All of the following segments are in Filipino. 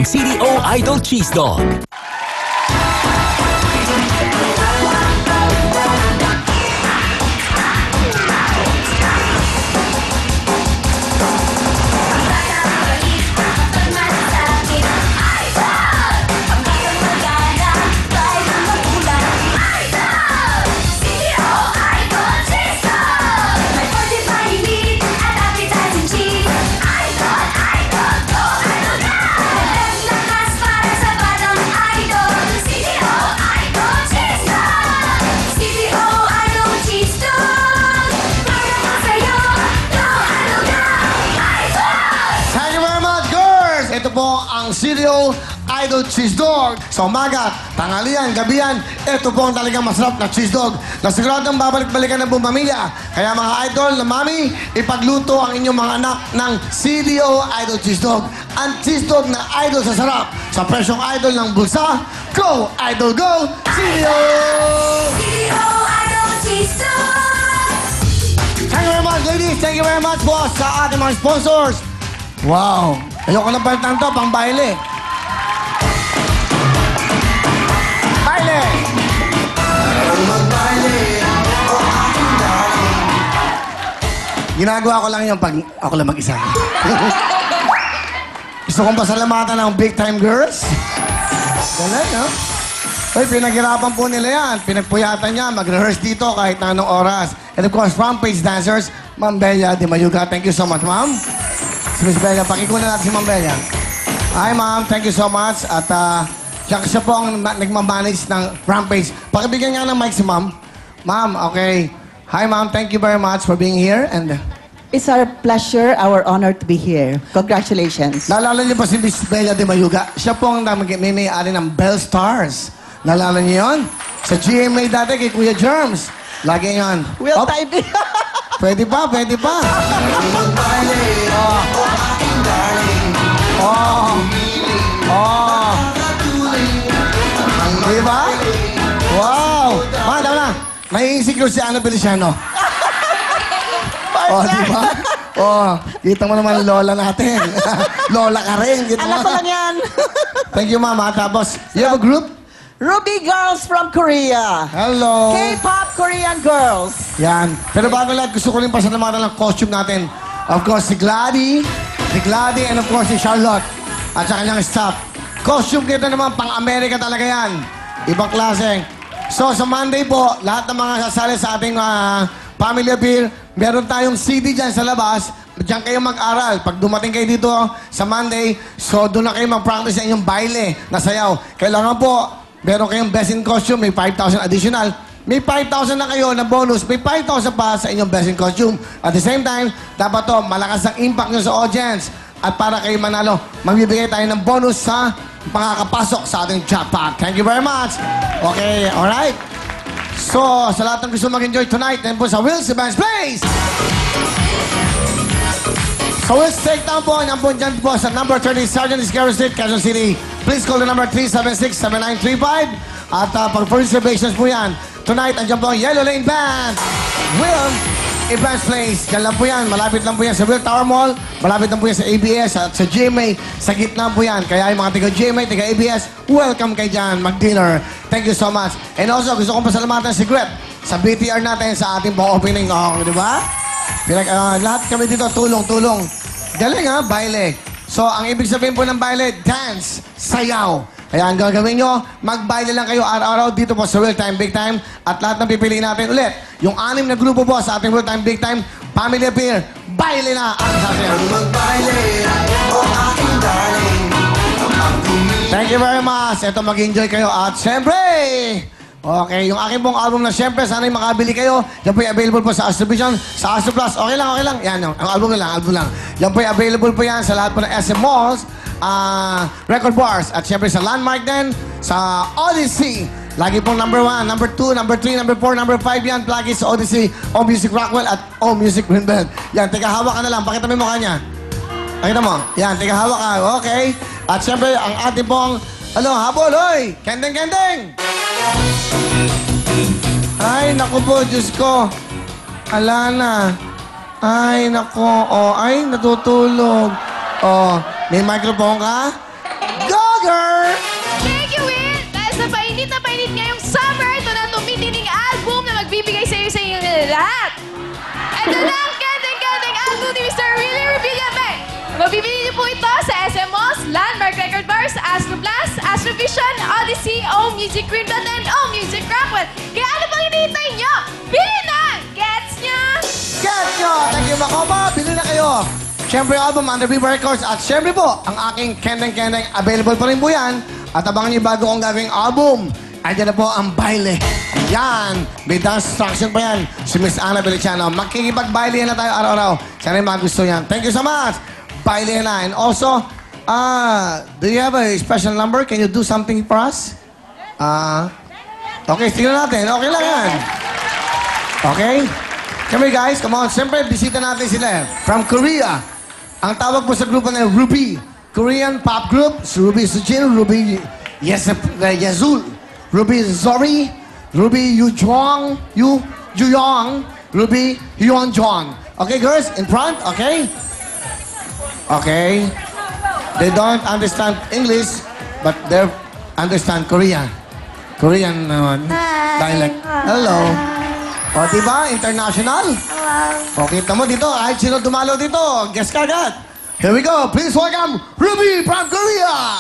CDO Idol Cheese Dog. Ito po ang CDO Idol Cheese Dog. Sa umaga, tanghalian, gabihan, ito po ang talagang masarap na cheese dog na siguradong babalik-balikan ng buong pamilya. Kaya mga idol na mami, ipagluto ang inyong mga anak ng CDO Idol Cheese Dog. Ang cheese dog na idol sa sarap. Sa presyong idol ng bulsa, go! Idol, go! CDO! CDO Idol Cheese Dog! Thank you very much, ladies. Thank you very much po sa ating mga sponsors. Wow! Ayoko na palitan to, pang baile. Baile! Ginagawa ko lang yung pag ako lang mag-isa. Gusto kong pasalamatan ng big time girls. Ganun, no? Ay, pinaghirapan po nila yan. Pinagpuyatan niya, mag-rehearse dito kahit na anong oras. And of course, Rampage Dancers, Ma'am Bella de Mayuga. Thank you so much, ma'am. Si Miss Bella, pakikunan natin si Ma'am Bella. Hi, ma'am. Thank you so much. At siya po ang nagmamanage ng Rampage. Pakibigyan nga ng mic si ma'am. Ma'am, okay. Hi, ma'am. Thank you very much for being here. And It's our pleasure, our honor to be here. Congratulations. naalala niyo ba si Miss Bella de Mayuga? Siya po ang may-ari ng Bell Stars. Naalala niyo yun? Sa GMA dati kay Kuya Germs. Lagi yan. Will time. Pwede pa, pwede pa. Diba? Wow! Ma, tama na. May insecure si Ana Feliciano. Diba? Kita mo naman lola natin. Lola ka rin. Kita Anak mo. ko lang yan. Thank you, mama. Tapos, you have a group? Ruby Girls from Korea. Hello. K-pop Korean girls. Yan. Pero bago lahat, gusto ko rin pasalamatan ng costume natin. Of course, si Gladys, and of course, si Charlotte. At sa kanyang staff. Costume kita naman, pang-Amerika talaga yan. Ibang klase. So, sa Monday po, lahat ng mga sasali sa ating family appeal, meron tayong CD dyan sa labas. Diyan kayo mag-aral. Pag dumating kayo dito sa Monday, so doon na kayo mag-practice ng inyong baile na sayaw. Kailangan po, meron kayong best in costume, may 5,000 additional. May 5,000 na kayo na bonus, may 5,000 pa sa inyong best in costume. At the same time, dapat to, malakas ang impact nyo sa audience. At para kayo manalo, magbibigay tayo ng bonus sa makakapasok sa ating jackpot. Thank you very much. Okay, alright. So, sa lahat ng gusto mag-enjoy tonight, then po sa Will's Events Place! So, Will's Takedown po, yan po dyan po sa number 30 Sergeant Iscaro Street, Quezon City. Please call the number 376-7935. At pag for reservations po yan, tonight, andyan po ang Yellow Lane Band. Will Events Place. Diyan lang po yan. Malapit lang po yan sa Will Tower Mall. Malapit lang po yan sa ABS at sa GMA. Sa gitna po yan. Kaya yung mga taga-GMA, taga-ABS, welcome kayo dyan mag-dinner. Thank you so much. And also, gusto kong pasalamatan si Grep sa BTR natin sa ating pang-opening. Di ba? Lahat kami dito, tulong-tulong. Galing ha, baile. So, ang ibig sabihin po ng baile, dance, sayaw. Kaya ang gagawin nyo, mag-baile lang kayo araw-araw dito po sa Real Time Big Time. At lahat ng pipiliin natin ulit, yung 6 na grupo po sa ating Real Time Big Time, Family Appeal, baile na ang sasayaw. Thank you very much. Ito, mag-enjoy kayo. At syempre, okay, yung aking pong album na syempre, sana'y makabili kayo. Yan po yung available po sa Astro Vision, sa Astro Plus. Okay lang, okay lang. Yan, ang album na lang, album lang. Yan po yung available po yan sa lahat po ng SM Malls, Record Bars, at syempre sa Landmark din, sa Odyssey. Lagi pong number 1, number 2, number 3, number 4, number 5 yan. Lagi sa Odyssey, O Music Rockwell at O Music Greenbelt. Yan, teka, hawak ka na lang. Pakita mo yung mukha niya. Pakita mo. Yan, teka, hawak ka. Okay. At syempre, ang ating pong, habol, hoy! Kendeng, kendeng! Ay, naku po, Diyos ko. Ala na. Ay, naku. Ay, natutulog. May microphone ka? Go! na painit ngayong summer. Ito na tumitining album na magbibigay sa iyo lahat. Ito na ang kandeng-kandeng album ni Mr. Willie Revillame. Mabibili niyo po ito sa SM Malls, Landmark Record Bars, Astro Plus, Astrovision, Odyssey, O Music Greenbelt, and O Music Rockwell. Kaya ano pang hinihintay niyo? Bili na! Gets niya? Get nyo! Thank you, Makopa. Bili na kayo. Siyempre, album Under Viva Records. At siyempre po, ang aking kendeng-kendeng available pa rin po yan. At abangan niyo bago kong gagawing album. Ayan na po ang baile. Yan. May dance instruction pa yan. Si Miss Ana Beliciano. Makikipag-baile na tayo araw-araw. Sana yung mga gusto yan. Thank you so much. Baile na. And also, do you have a special number? Can you do something for us? Okay, tingnan natin. Okay lang yan. Okay? Come here, guys. Come on. Siyempre, bisita natin sila. From Korea. Ang tawag po sa grupo na Ruby. Korean pop group. Si Ruby Sujin, Ruby Yazul, Ruby Zori, Ruby Yujong, Ruby Hyunjong. Okay, girls? In front? Okay? Okay. They don't understand English, but they understand Korean. Korean dialect. Hello. O, diba? International? O, kita mo dito. Kahit sino dumalo dito. Guess ka agad. Here we go. Please welcome Ruby from Korea.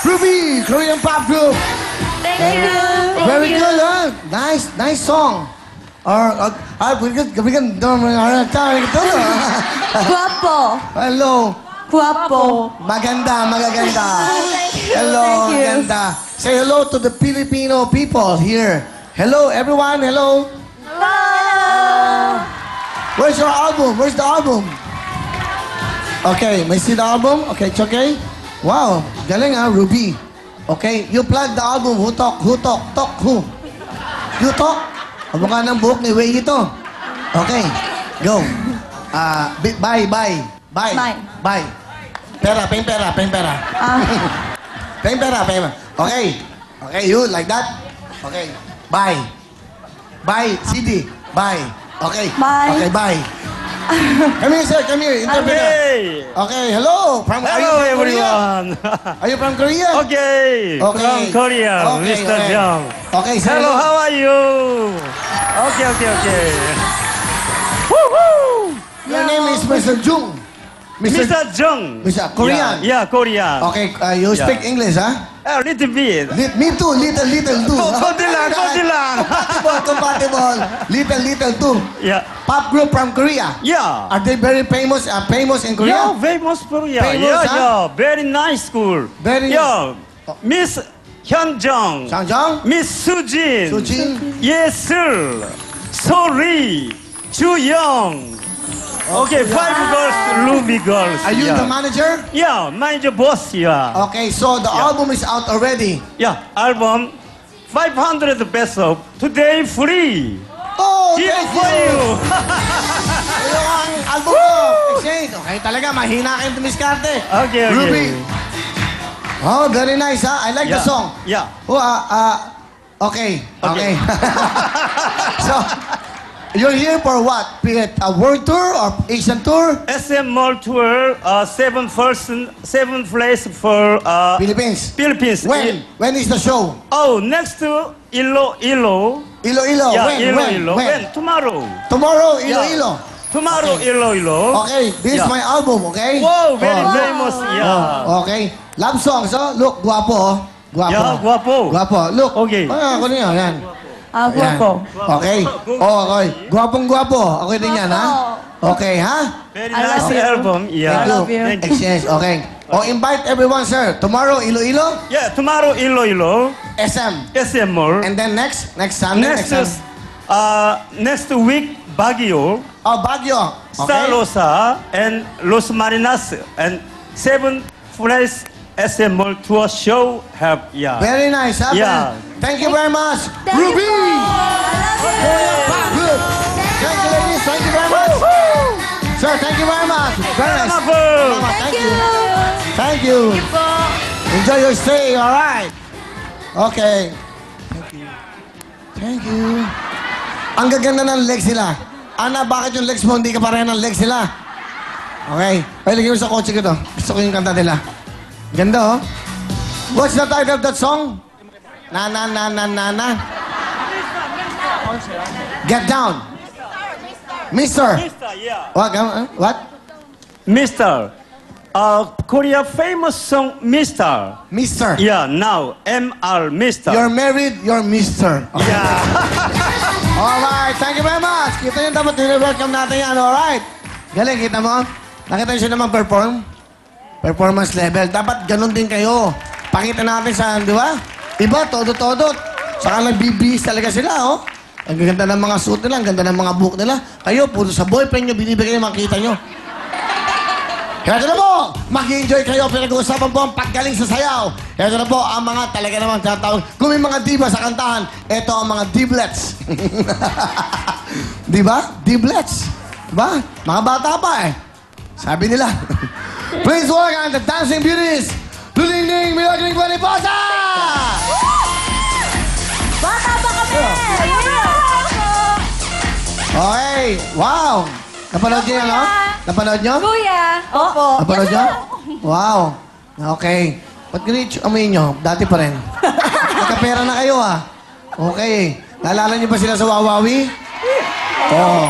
Ruby, Korean pop group. Thank you. Very good, huh? Nice song. We can Guapo. Hello. Guapo. Maganda. Hello, Thank you. maganda. Say hello to the Filipino people here. Hello, everyone. Hello. Hello. Where's your album? Where's the album? Okay, may see the album? Okay, it's okay? Wow, galing ah, Ruby. Okay, you plug the album. Who talk? Who talk? Talk who? You talk? Abo ka ng buhok ni Way ito. Okay, go. Bye. Bye. Bye. Pera, paying pera. Paying pera. Okay. Okay, you like that? Okay. Bye. Bye, CD. Bye. Okay. Bye. Okay, bye. Come here, sir. Come here. Interpreter. Okay. Okay, hello. Are you Hello, from Korea? everyone. Are you from Korea? Okay. Okay. From Korea, Okay, Mr. okay. Jung. Okay, sir. Hello, how are you? Okay. Woohoo! Your name is Mr. Jung. Mr. Jung. Mr. Korean. Yeah, Korean. Okay, you speak Yeah. English, huh? A little bit. Me too, little too. Konti lang. Compatible. Little too. Yeah. Pop group from Korea. Yeah. Are they very famous in Korea? Yeah, famous Korea. Famous, huh? Yeah. Very nice school. Very- Yeah. Miss Hyunjung. Sangjong? Miss Sujin. Sujin? Yes, sir. Sorry. Young. Okay, 5 girls, Ruby girls. Are you yeah. the manager? Yeah, manager boss, yeah. Okay, so the album is out already. Yeah, album, 500 peso. Today, free. Oh, Give thank for you. you. Ito ang album ko. Exchange. Okay, talaga, mahina kayong tumiskarte. Okay. Ruby. Oh, very nice, ha? I like the Yeah. song. Yeah. Oh, okay. So, you're here for what? A world tour or Asian tour? SM Mall Tour, 7 place for Philippines. Philippines. When is the show? Oh, next to Iloilo. Iloilo. Yeah, When? Iloilo. When? Tomorrow. Tomorrow, Yeah. Iloilo. Tomorrow, Iloilo. Okay, this is Yeah. my album, okay? Wow, very Oh. famous. Yeah. Oh, okay. Love songs, oh. Look, guwapo, oh. Guwapo. Yeah, guwapo. Guwapo. Look. Okay. Ako niya, yan. Guwapo. Yan. Okay. Oh, okay. Guwapong-guwapo. Okay din yan, ha? Okay, ha? Very I nice love you. album. Yeah. Thank love you. Thank you. Exchange, okay. Oh, invite everyone, sir. Tomorrow, Iloilo, Yeah, tomorrow Iloilo, SM. SM Mall. And then next Sunday, Next week, Baguio, Oh, Baguio. Star Okay. Rosa, and Los Marinas, and 7 place SM Mall tour show have, yeah. Very nice, ha? Yeah. Thank you very much. Thank you Ruby! po. I love you. Good. Thank you, ladies. Thank you very much. Sir, thank you very much. Very nice. Salamat po. Thank you. Thank you. Enjoy your stay, all right? Okay. Thank you. Ang gaganda ng legs nila. Ana, bakit yung legs mo hindi ka pareha ng legs nila? Okay. Ay, lagay mo sa kotse ko to. Gusto ko yung kanta nila. Ganda, oh. What's the title of that song? Na. Get down. Mister. Mister, yeah. What? Mister. Korea famous song Mister. Mister. Yeah, now MR Mister. You're married, you're Mister. Okay. Yeah. Alright, thank you very much. Kita nyo dapat welcome natin yan, alright? Galing, kita mo? Nakita nyo siya naman perform? Performance level. Dapat ganun din kayo. Pakita natin sa, di ba? Iba, todo-todo. Saka nagbibihis talaga sila, oh. Ang ganda ng mga suit nila, ang ganda ng mga book nila. Kayo, puro sa boyfriend nyo, binibigay nyo, makita nyo. Kaya na po, mag-enjoy kayo. Pinag-uusapan po ang paggaling sa sayaw. Kaya na po, ang mga talaga naman tinatawag. Kung may mga diva sa kantahan, ito ang mga diblets. Di ba? Diblets. Diba? Mga bata pa eh. Sabi nila. Please welcome the Dancing Beauties, Lulingning Milagring Bonifaca! Bata pa kami! Okay, wow! Napanood niyo yan, no? Napanood niyo? Kuya! Opo. Napanood niyo? Wow. Okay. Ba't ganito amoy niyo? Dati pa rin. Magkapera na kayo, ah. Okay. Naalala niyo ba sila sa Wawawi? Oo.